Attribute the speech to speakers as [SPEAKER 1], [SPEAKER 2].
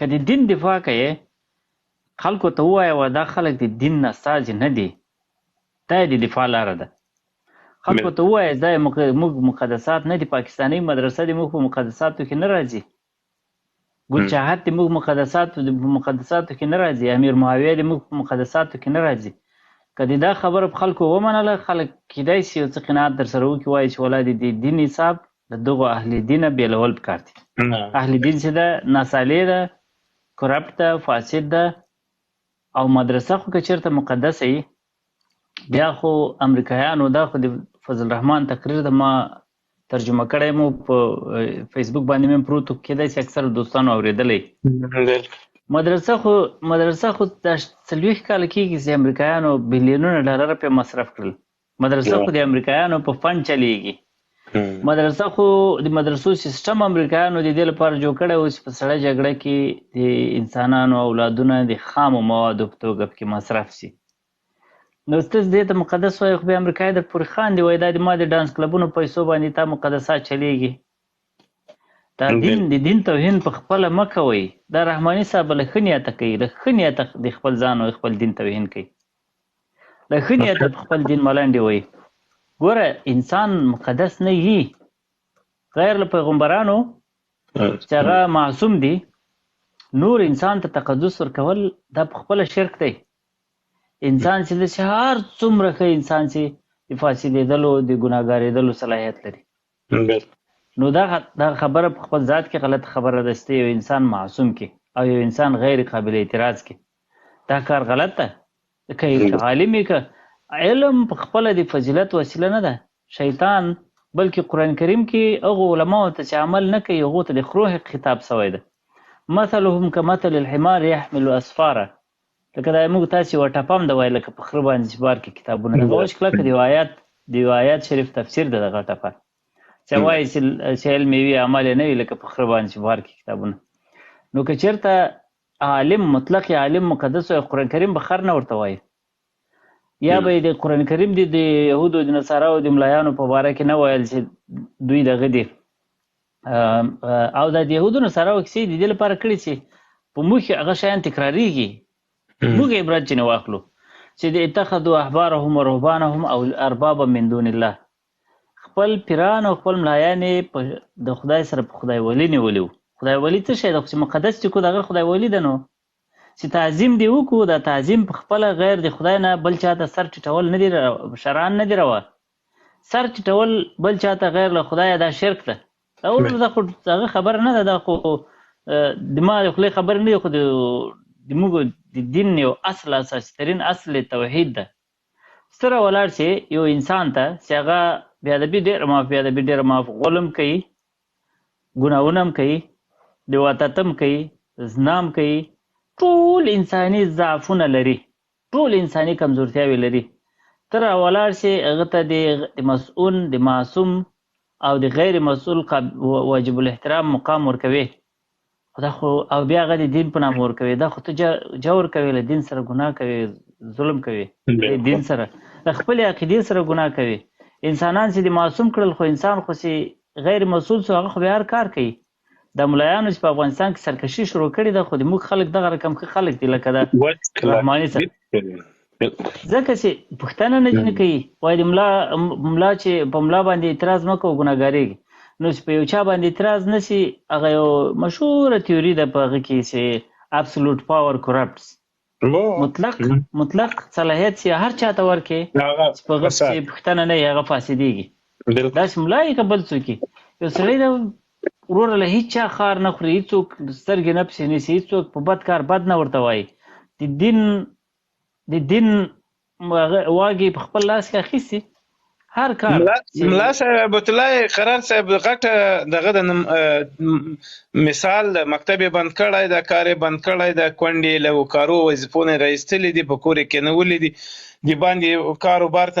[SPEAKER 1] که د دین دفاع کوي خلکو ته ووایه دا خلک د دین نه استازي نه دي، دا یې د دفاع لاره ده. خلکو ته ووایه دا موږ مقدسات نه دي، پاکستاني مدرسه دې موږ په مقدساتو کې نه راځي، ګل چاهت دې موږ مقدساتو کې نه راځي، امیر معاویه دې موږ په مقدساتو کې نه راځي. که دې دا خبره په خلکو ومنله، خلک کیدای شي یو څه قناعت در سره وکړي، وایي چې والله د دین حساب د دغو اهل دینه بېلول پکار دي. اهل دین چې ده ناسالې ده، کرپټ ده، فاسد ده. او مدرسه خو که چېرته مقدسه وي، بیا خو امریکایانو دا خو د فضل الرحمن تقریر د ما ترجمه کړی مو په فیسبوک باندې مې پروت و، کیدای شي اکثر دوستانو اورېدلی. مدرسه خو دا 40 کاله کېږي چې امریکایانو بلیونونه ډالر پرې مصرف کړل. مدرسه خو د امریکایانو په فنډ چلیږي. مدرسه خو د مدرسو سیستم امریکایانو د دې لپاره جوړ کړی و چې په سړه جګړه کې د انسانانو اولادونه د خامو موادو په توګه پکې مصرف شي. نو ستاسو دې ته مقدس وایي، خو بیا امریکایي در پورې خاندي، وایي دا د ما د ډانس کلبونو پیسو باندې تا مقدسات چلیږي. دا د دین توهین په خپله مه کوئ. دا رحماني صاحب له ښه نیته کوي، له ښه نیته د خپل ځان او خپل دین توهین کوي، له ښه نیته په خپل دین ملنډې وایي. ګوره انسان مقدس نه وي، غیر له پیغمبرانو چې هغه معصوم دي، نور انسان ته تقدس ورکول دا په خپله شرک دی. انسان چې هر څومره ښه انسان چې د فاسدېدلو د ګناهګارېدلو صلاحیت لري، نو دا خبره په خپل ذات کې غلط خبره ده چې یو انسان معصوم کې او یو انسان غیر قابل اعتراض کې، دا کار غلط ده. که عالم یې که علم په خپله د فضیلت وسیله نه ده، شیطان بلکې قرآن کریم کې هغو علماو ته چې عمل نه کوي هغو ته د خرو خطاب سوی ده. مثلهم کمثل الحمار یحمل اسفاره، لکه دا موږ تاسې یوه ټپه هم ده وایي لکه په خره باندې چې بار کې کتابونه دغه اوس کلکه د یو آیات شریف تفسیر ده دغه ټپه چې وایي چې علم یې وي عمل یې نه وي لکه په خره باندې چې بار کې کتابونه. نو که چېرته عالم مطلق عالم مقدس وایي، قرآن کریم به خر نه ورته وایي، یا به د قرآن کریم د یهودو د نصاراو د ملایانو په باره کې نه ویل چې دوی دغه دي. او دا د یهودو نصاراو کیسې د دې لپاره کړي چې په موږ هغه شیان تکراریږي، موږ عبرت ځینې واخلو چې د اتخذوا احبارهم و رهبانهم او اربابا من دون الله، خپل پیران او خپل ملایان یې د خدای سره په خدای ولي نیولي وو. خدای ولي څه شی ده؟ خو چې مقدس چې کو دغه خدای ولي ده، نو چې تعظیم دی وکړو، دا تعظیم په خپله غیر د خدای نه بل چاته سر ټیټول نه دي، شرعن نه دي روا. سر ټیټول بل چاته غیر له خدایه دا شرک ده. دا خو هغه خبره نه ده، دا خو د ما د خولې خبره نه دی، خو د موږ د دین یو اصل اساسي ترین اصل توحید ده. ستره ولاړ چې یو انسان ته چې هغه بېادبي ډېره معاف غول هم کوي، ګناهونه هم کوي، لواطت هم کوي، زنا هم کوي، ټول انساني ضعفونه لري، ټول انساني کمزورتیاوې لري. ته راولاړ شي هغه ته د مسؤول، د معصوم او د غیر مسؤول واجب الاحترام مقام ورکوي، خو دا خو او بیا هغه د دین په نامه ورکوي. دا خو ته جور کوي، له دین سره ګناه کوي، ظلم کوي، له دین سره له خپلې عقیدې سره ګناه کوي. انسانان چې د معصوم کړل، خو انسان خو چې غیر مسؤول شو هغه خو بیا هر کار کوي. د ملایانو چې په افغانستان کې سرکشي شروع کړې ده، خو د موږ خلک دغه رقم ښه خلک دي لکه دا رحماني صاحب، ځکه چې پوښتنه نه کوي. وایي د ملا چې په ملا باندې اعتراض مه کوو ګناهګارېږي. نو چې په یو چا باندې اعتراض نه شي، هغه یو مشهوره تیوري ده په هغه کې چې ابسولوټ پاور کرپټس، مطلق صلاحیت چې هر چا ته ورکړي چې په هغه پسې پوښتنه نه وي هغه فاسدېږي. داسې ملا یې که بل څوک یې، یو سړی د وروره له هېڅ چا خار نه خوري، هېڅوک سترګې نه پسې نیسي، هېڅوک په بد کار بد نه ورته وایي. د دین واګې په خپل لاس کې اخیستي هر کار.
[SPEAKER 2] ملا صاحب عبد الله قرار صاحب غټه دغه د مثال د مکتب بند کړی، د کار بند کړی، د کونډې له کارو وظیفو نه را ایستلي دي، په کور کې نه ولې دي، د باندې کاروبار